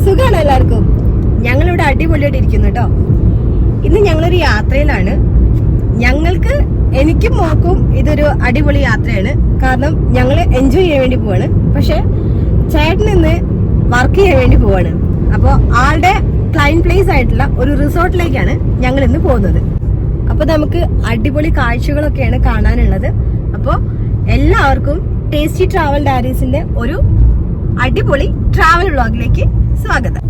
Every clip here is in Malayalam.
സുഖാണ് എല്ലാവർക്കും. ഞങ്ങളിവിടെ അടിപൊളിയായിട്ട് ഇരിക്കുന്നു കേട്ടോ. ഇന്ന് ഞങ്ങളൊരു യാത്രയിലാണ്. എനിക്കും മോക്കും ഇതൊരു അടിപൊളി യാത്രയാണ്. കാരണം ഞങ്ങൾ എൻജോയ് ചെയ്യാൻ വേണ്ടി പോവാണ്. പക്ഷെ ചേട്ടൻ ഇന്ന് വർക്ക് ചെയ്യാൻ വേണ്ടി പോവാണ്. അപ്പോൾ ആളുടെ ക്ലൈന്റ് പ്ലേസ് ആയിട്ടുള്ള ഒരു റിസോർട്ടിലേക്കാണ് ഞങ്ങൾ ഇന്ന് പോകുന്നത്. അപ്പൊ നമുക്ക് അടിപൊളി കാഴ്ചകളൊക്കെയാണ് കാണാനുള്ളത്. അപ്പോൾ എല്ലാവർക്കും ടേസ്റ്റി ട്രാവൽ ഡയറീസിന്റെ ഒരു അടിപൊളി ട്രാവൽ വ്ളോഗിലേക്ക് സ്വാഗതം.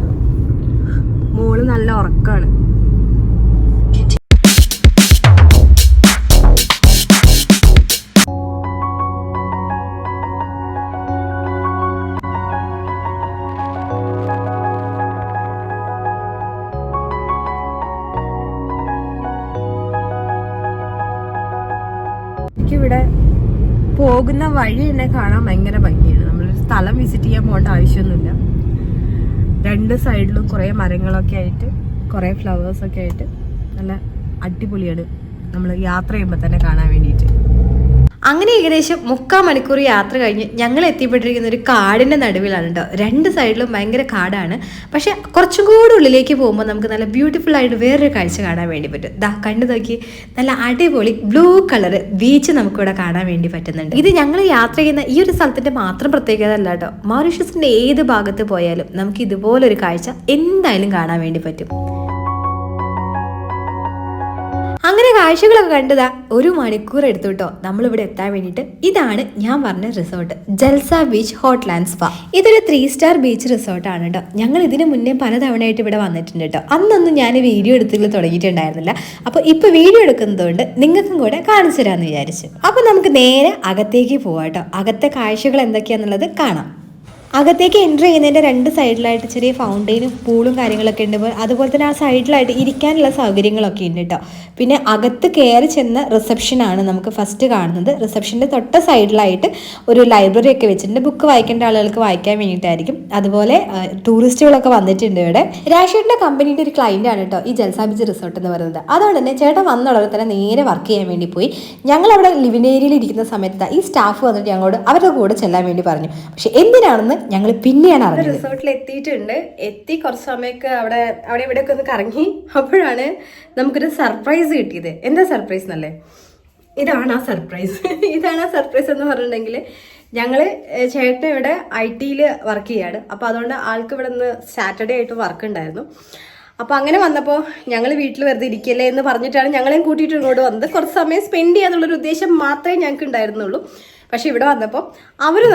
മോള് നല്ല ഉറക്കാണ്. എനിക്കിവിടെ പോകുന്ന വഴി തന്നെ കാണാൻ ഭയങ്കര ഭംഗിയാണ്. നമ്മളൊരു സ്ഥലം വിസിറ്റ് ചെയ്യാൻ പോകേണ്ട ആവശ്യമൊന്നുമില്ല. രണ്ട് സൈഡിലും കുറേ മരങ്ങളൊക്കെ ആയിട്ട് കുറേ ഫ്ലവേഴ്സൊക്കെ ആയിട്ട് നല്ല അടിപൊളിയാണ് നമ്മൾ യാത്ര ചെയ്യുമ്പോൾ തന്നെ കാണാൻ വേണ്ടിയിട്ട്. അങ്ങനെ ഏകദേശം 3/4 മണിക്കൂർ യാത്ര കഴിഞ്ഞ് ഞങ്ങൾ എത്തിപ്പെട്ടിരിക്കുന്ന ഒരു കാടിൻ്റെ നടുവിലാണ് കേട്ടോ. രണ്ട് സൈഡിലും ഭയങ്കര കാടാണ്. പക്ഷെ കുറച്ചും കൂടി ഉള്ളിലേക്ക് പോകുമ്പോൾ നമുക്ക് നല്ല ബ്യൂട്ടിഫുൾ ആയിട്ട് വേറൊരു കാഴ്ച കാണാൻ വേണ്ടി പറ്റും. കണ്ടു നോക്കി, നല്ല അടിപൊളി ബ്ലൂ കളർ ബീച്ച് നമുക്കിവിടെ കാണാൻ വേണ്ടി പറ്റുന്നുണ്ട്. ഇത് ഞങ്ങൾ യാത്ര ചെയ്യുന്ന ഈ ഒരു സ്ഥലത്തിൻ്റെ മാത്രം പ്രത്യേകത അല്ല കേട്ടോ. മൗറീഷ്യസിൻ്റെ ഏത് ഭാഗത്ത് പോയാലും നമുക്ക് ഇതുപോലൊരു കാഴ്ച എന്തായാലും കാണാൻ വേണ്ടി പറ്റും. അങ്ങനെ കാഴ്ചകളൊക്കെ കണ്ടതാ 1 മണിക്കൂർ എടുത്തു കേട്ടോ നമ്മളിവിടെ എത്താൻ വേണ്ടിയിട്ട്. ഇതാണ് ഞാൻ പറഞ്ഞ resort, Jalsa beach hotel and spa. ഇതൊരു 3 സ്റ്റാർ ബീച്ച് റിസോർട്ടാണ് കേട്ടോ. ഞങ്ങൾ ഇതിന് മുന്നേ പലതവണയായിട്ട് ഇവിടെ വന്നിട്ടുണ്ട് കേട്ടോ. അന്നൊന്നും ഞാൻ വീഡിയോ എടുത്തിൽ തുടങ്ങിയിട്ടുണ്ടായിരുന്നില്ല. അപ്പോൾ ഇപ്പോൾ വീഡിയോ എടുക്കുന്നതുകൊണ്ട് നിങ്ങൾക്കും കൂടെ കാണിച്ചു തരാമെന്ന് വിചാരിച്ചു. അപ്പോൾ നമുക്ക് നേരെ അകത്തേക്ക് പോവാം കേട്ടോ. അകത്തെ കാഴ്ചകൾ എന്തൊക്കെയാണെന്നുള്ളത് കാണാം. അകത്തേക്ക് എൻ്റർ ചെയ്യുന്നതിൻ്റെ 2 സൈഡിലായിട്ട് ചെറിയ ഫൗണ്ടെയിനും പൂളും കാര്യങ്ങളൊക്കെ ഉണ്ട്. അതുപോലെ തന്നെ ആ സൈഡിലായിട്ട് ഇരിക്കാനുള്ള സൗകര്യങ്ങളൊക്കെ ഉണ്ട് കേട്ടോ. പിന്നെ അകത്ത് കയറി ചെന്ന റിസപ്ഷനാണ് നമുക്ക് ഫസ്റ്റ് കാണുന്നത്. റിസപ്ഷൻ്റെ തൊട്ട സൈഡിലായിട്ട് ഒരു ലൈബ്രറി ഒക്കെ വെച്ചിട്ടുണ്ട്. ബുക്ക് വായിക്കേണ്ട ആളുകൾക്ക് വായിക്കാൻ വേണ്ടിയിട്ടായിരിക്കും. അതുപോലെ ടൂറിസ്റ്റുകളൊക്കെ വന്നിട്ടുണ്ട് ഇവിടെ. രാജേട്ടൻ്റെ കമ്പനിയുടെ ഒരു ക്ലൈൻ്റ് ആണ് കേട്ടോ ഈ ജൽസ ബീച്ച് റിസോർട്ട് എന്ന് പറയുന്നത്. അതുകൊണ്ട് തന്നെ ചേട്ടൻ വന്നുള്ളവർ തന്നെ നേരെ വർക്ക് ചെയ്യാൻ വേണ്ടി പോയി. ഞങ്ങളവിടെ ലിവിംഗ് ഏരിയയിൽ ഇരിക്കുന്ന സമയത്ത് ഈ സ്റ്റാഫ് വന്നിട്ട് ഞങ്ങളോട് അവരുടെ കൂടെ ചെല്ലാൻ വേണ്ടി പറഞ്ഞു. പക്ഷെ എന്തിനാണെന്ന് ഞങ്ങൾ പിന്നെയാണ് അറിഞ്ഞത്. റിസോർട്ടിൽ എത്തിയിട്ടുണ്ട്. എത്തി കുറച്ച് സമയമൊക്കെ അവിടെ ഇവിടെയൊക്കെ ഒന്ന് കറങ്ങി. അപ്പോഴാണ് നമുക്കൊരു സർപ്രൈസ് കിട്ടിയത്. എന്താ സർപ്രൈസ് എന്നല്ലേ? ഇതാണ് ആ സർപ്രൈസ്. ഇതാണ് ആ സർപ്രൈസ് എന്ന് പറഞ്ഞിട്ടുണ്ടെങ്കിൽ ചേട്ടൻ ഇവിടെ IT വർക്ക് ചെയ്യാണ്. അപ്പോൾ അതുകൊണ്ട് ആൾക്ക് ഇവിടെ നിന്ന് സാറ്റർഡേ ആയിട്ട് വർക്ക് ഉണ്ടായിരുന്നു. അപ്പോൾ അങ്ങനെ വന്നപ്പോൾ ഞങ്ങൾ വീട്ടിൽ വെറുതെ ഇരിക്കല്ലേ എന്ന് പറഞ്ഞിട്ടാണ് ഞങ്ങളെയും കൂട്ടിയിട്ട് ഇങ്ങോട്ട് വന്നത്. കുറച്ച് സമയം സ്പെൻഡ് ചെയ്യാന്നുള്ളൊരു ഉദ്ദേശം മാത്രമേ ഞങ്ങൾക്ക് ഉണ്ടായിരുന്നുള്ളൂ. പക്ഷെ ഇവിടെ വന്നപ്പോൾ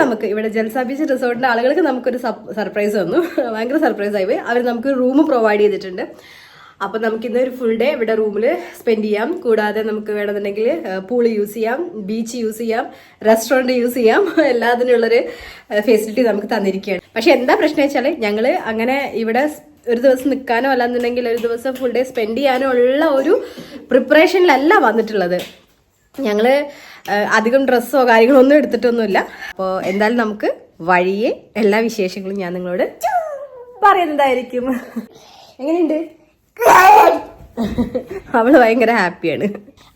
നമുക്ക് ഇവിടെ ജൽസ ബീച്ച് റിസോർട്ടിൻ്റെ ആളുകൾക്ക് നമുക്കൊരു സർപ്രൈസ് തന്നു. ഭയങ്കര സർപ്രൈസ് ആയി പോയി. അവർ നമുക്ക് റൂം പ്രൊവൈഡ് ചെയ്തിട്ടുണ്ട്. അപ്പോൾ നമുക്കിന്ന് ഒരു ഫുൾ ഡേ ഇവിടെ റൂമിൽ സ്പെൻഡ് ചെയ്യാം. കൂടാതെ നമുക്ക് വേണമെന്നുണ്ടെങ്കിൽ പൂൾ യൂസ് ചെയ്യാം, ബീച്ച് യൂസ് ചെയ്യാം, റെസ്റ്റോറൻറ്റ് യൂസ് ചെയ്യാം. എല്ലാത്തിനുള്ളൊരു ഫെസിലിറ്റി നമുക്ക് തന്നിരിക്കുകയാണ്. പക്ഷെ എന്താ പ്രശ്നം വെച്ചാൽ ഞങ്ങൾ അങ്ങനെ ഇവിടെ ഒരു ദിവസം നിൽക്കാനോ അല്ലാന്നുണ്ടെങ്കിൽ ഒരു ദിവസം ഫുൾ ഡേ സ്പെൻഡ് ചെയ്യാനോ ഉള്ള ഒരു പ്രിപ്പറേഷനിലല്ല വന്നിട്ടുള്ളത്. ഞങ്ങൾ അധികം ഡ്രസ്സോ കാര്യങ്ങളോ ഒന്നും എടുത്തിട്ടൊന്നുമില്ല. അപ്പോൾ എന്തായാലും നമുക്ക് വഴിയെ എല്ലാ വിശേഷങ്ങളും ഞാൻ നിങ്ങളോട് പറയുന്നതായിരിക്കും. എങ്ങനെയുണ്ട്? അവള് ഭയങ്കര ഹാപ്പിയാണ്.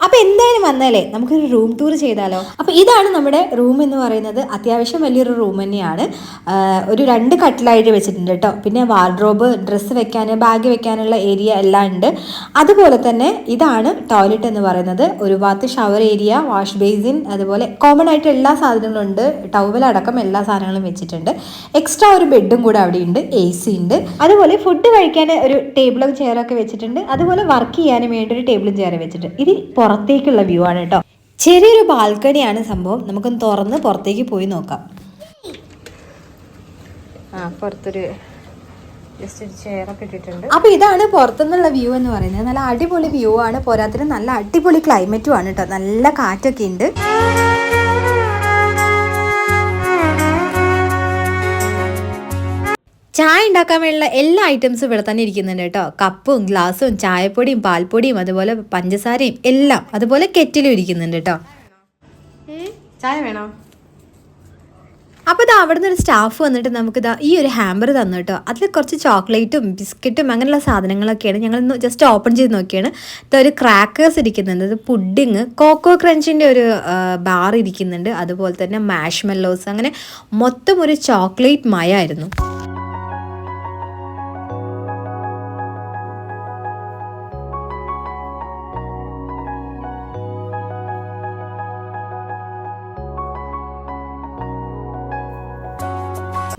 അപ്പൊ എന്തായാലും വന്നാലേ നമുക്കൊരു റൂം ടൂർ ചെയ്താലോ. അപ്പൊ ഇതാണ് നമ്മുടെ റൂം എന്ന് പറയുന്നത്. അത്യാവശ്യം വലിയൊരു റൂം തന്നെയാണ്. ഒരു 2 കട്ടിലായിട്ട് വെച്ചിട്ടുണ്ട് കേട്ടോ. പിന്നെ വാർഡ്രോബ്, ഡ്രസ്സ് വെക്കാൻ, ബാഗ് വെക്കാനുള്ള ഏരിയ എല്ലാം ഉണ്ട്. അതുപോലെ തന്നെ ഇതാണ് ടോയ്ലറ്റ് എന്ന് പറയുന്നത്. ഒരു ഭാഗത്ത് ഷവർ ഏരിയ, വാഷ് ബേസിൻ, അതുപോലെ കോമൺ ആയിട്ട് എല്ലാ സാധനങ്ങളും ഉണ്ട്. ടവലടക്കം എല്ലാ സാധനങ്ങളും വെച്ചിട്ടുണ്ട്. എക്സ്ട്രാ ഒരു ബെഡും കൂടെ അവിടെ ഉണ്ട്. AC ഉണ്ട്. അതുപോലെ ഫുഡ് കഴിക്കാൻ ഒരു ടേബിളും ചെയറൊക്കെ വെച്ചിട്ടുണ്ട്. അതുപോലെ വർക്ക് ചെയ്യാനും വേണ്ടി ഒരു ടേബിളും ചെയറും വെച്ചിട്ടുണ്ട്. ഇതിൽ പുറത്തേക്കുള്ള വ്യൂ ആണ് കേട്ടോ. ചെറിയൊരു ബാൽക്കണിയാണ് സംഭവം. നമുക്കൊന്ന് തുറന്ന് പുറത്തേക്ക് പോയി നോക്കാം. പുറത്തൊരു ജസ്റ്റ് ഒരു ചെയറൊക്കെ ഇട്ടിട്ടുണ്ട്. അപ്പോൾ ഇതാണ് പുറത്തുനിന്നുള്ള വ്യൂ എന്ന് പറയുന്നത്. നല്ല അടിപൊളി വ്യൂ ആണ്. പോരാത്തിന് നല്ല അടിപൊളി ക്ലൈമറ്റും ആണ് കേട്ടോ. നല്ല കാറ്റൊക്കെ ഉണ്ട്. ചായ ഉണ്ടാക്കാൻ വേണ്ടിയുള്ള എല്ലാ ഐറ്റംസും ഇവിടെ തന്നെ ഇരിക്കുന്നുണ്ട് കേട്ടോ. കപ്പും ഗ്ലാസും ചായപ്പൊടിയും പാൽപ്പൊടിയും അതുപോലെ പഞ്ചസാരയും എല്ലാം, അതുപോലെ കെറ്റിലും ഇരിക്കുന്നുണ്ട് കേട്ടോ. ചായ വേണോ? അപ്പോൾ ഇത് അവിടെ നിന്ന് ഒരു സ്റ്റാഫ് വന്നിട്ട് നമുക്കിതാ ഈ ഒരു ഹാമ്പർ തന്നു കേട്ടോ. അതിൽ കുറച്ച് ചോക്ലേറ്റും ബിസ്ക്കറ്റും അങ്ങനെയുള്ള സാധനങ്ങളൊക്കെയാണ്. ഞങ്ങളൊന്ന് ജസ്റ്റ് ഓപ്പൺ ചെയ്ത് നോക്കിയാണ്. ഇതൊരു ക്രാക്കേഴ്സ് ഇരിക്കുന്നുണ്ട്, ഇത് പുഡിങ്, കോക്കോ ക്രഞ്ചിൻ്റെ ഒരു ബാർ ഇരിക്കുന്നുണ്ട്, അതുപോലെ തന്നെ മാഷ് മെല്ലോസ്, അങ്ങനെ മൊത്തം ഒരു ചോക്ലേറ്റ് മയമായിരുന്നു.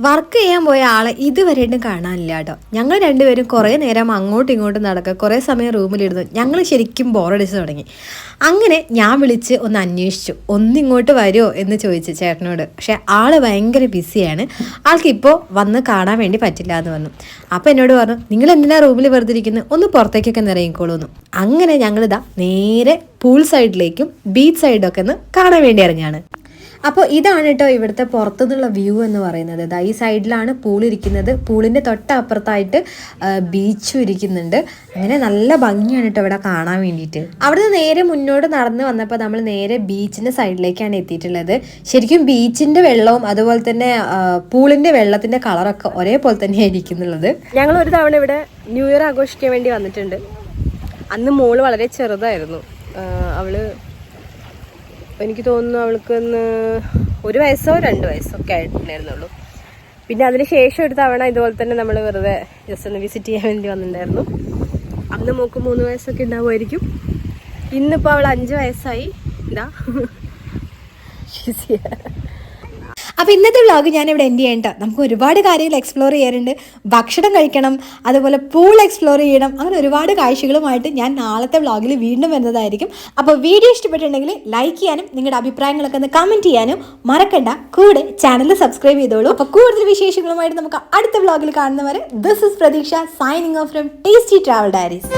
വർക്ക് ചെയ്യാൻ പോയ ആളെ ഇതുവരെയായിട്ടും കാണാനില്ല കേട്ടോ. ഞങ്ങൾ രണ്ടുപേരും കുറേ നേരം അങ്ങോട്ടും ഇങ്ങോട്ടും നടക്കുക, കുറേ സമയം റൂമിലിരുന്നു. ഞങ്ങൾ ശരിക്കും ബോറടിച്ച് തുടങ്ങി. അങ്ങനെ ഞാൻ വിളിച്ച് ഒന്ന് അന്വേഷിച്ചു, ഒന്നിങ്ങോട്ട് വരുമോ എന്ന് ചോദിച്ചു ചേട്ടനോട്. പക്ഷെ ആള് ഭയങ്കര ബിസിയാണ്, ആൾക്കിപ്പോൾ വന്ന് കാണാൻ വേണ്ടി പറ്റില്ല എന്ന് പറഞ്ഞു. അപ്പോൾ എന്നോട് പറഞ്ഞു, നിങ്ങൾ എന്തിനാ റൂമിൽ വെറുതെ ഇരിക്കുന്നത്, ഒന്ന് പുറത്തേക്കൊക്കെ നിറങ്ങിക്കോളൂന്നു. അങ്ങനെ ഞങ്ങളിതാ നേരെ പൂൾ സൈഡിലേക്കും ബീച്ച് സൈഡൊക്കെ ഒന്ന് കാണാൻ വേണ്ടി ഇറങ്ങിയാണ്. അപ്പോൾ ഇതാണ് കേട്ടോ ഇവിടുത്തെ പുറത്തുനിന്നുള്ള വ്യൂ എന്ന് പറയുന്നത്. ഇതാ ഈ സൈഡിലാണ് പൂൾ ഇരിക്കുന്നത്, പൂളിൻ്റെ തൊട്ടപ്പുറത്തായിട്ട് ബീച്ചും ഇരിക്കുന്നുണ്ട്. അങ്ങനെ നല്ല ഭംഗിയാണ് കേട്ടോ ഇവിടെ കാണാൻ വേണ്ടിയിട്ട്. അവിടുന്ന് നേരെ മുന്നോട്ട് നടന്ന് വന്നപ്പോൾ നമ്മൾ നേരെ ബീച്ചിൻ്റെ സൈഡിലേക്കാണ് എത്തിയിട്ടുള്ളത്. ശരിക്കും ബീച്ചിൻ്റെ വെള്ളവും അതുപോലെ തന്നെ പൂളിൻ്റെ വെള്ളത്തിൻ്റെ കളറൊക്കെ ഒരേപോലെ തന്നെയാണ് ഇരിക്കുന്നുള്ളത്. ഞങ്ങൾ ഒരു തവണ ഇവിടെ ന്യൂ ഇയർ ആഘോഷിക്കാൻ വേണ്ടി വന്നിട്ടുണ്ട്. അന്ന് മോള് വളരെ ചെറുതായിരുന്നു. അവള് എനിക്ക് തോന്നുന്നു അവൾക്ക് ഒന്ന് 1 വയസ്സോ 2 വയസ്സോ ഒക്കെ ആയിട്ടുണ്ടായിരുന്നുള്ളൂ. പിന്നെ അതിന് ശേഷം ഒരു തവണ ഇതുപോലെ തന്നെ നമ്മൾ വെറുതെ ജസ്റ്റ് ഒന്ന് വിസിറ്റ് ചെയ്യാൻ വേണ്ടി വന്നിട്ടുണ്ടായിരുന്നു. അന്ന് മോക്ക് 3 വയസ്സൊക്കെ ഉണ്ടാവുമായിരിക്കും. ഇന്നിപ്പോൾ അവൾ 5 വയസ്സായി. ഇതാ അപ്പോൾ ഇന്നത്തെ വ്ളോഗ് ഞാനിവിടെ എൻഡ് ചെയ്യണ്ട. നമുക്ക് ഒരുപാട് കാര്യങ്ങൾ എക്സ്പ്ലോർ ചെയ്യാറുണ്ട്. ഭക്ഷണം കഴിക്കണം, അതുപോലെ പൂൾ എക്സ്പ്ലോർ ചെയ്യണം, അങ്ങനെ ഒരുപാട് കാഴ്ചകളുമായിട്ട് ഞാൻ നാളത്തെ വ്ളോഗിൽ വീണ്ടും വരുന്നതായിരിക്കും. അപ്പോൾ വീഡിയോ ഇഷ്ടപ്പെട്ടിട്ടുണ്ടെങ്കിൽ ലൈക്ക് ചെയ്യാനും നിങ്ങളുടെ അഭിപ്രായങ്ങളൊക്കെ ഒന്ന് കമൻറ്റ് ചെയ്യാനും മറക്കണ്ട. കൂടെ ചാനൽ സബ്സ്ക്രൈബ് ചെയ്തോളൂ. അപ്പോൾ കൂടുതൽ വിശേഷങ്ങളുമായിട്ട് നമുക്ക് അടുത്ത വ്ളോഗിൽ കാണുന്നവരെ ദിസ് ഇസ് പ്രതീക്ഷ signing off from tasty travel diaries.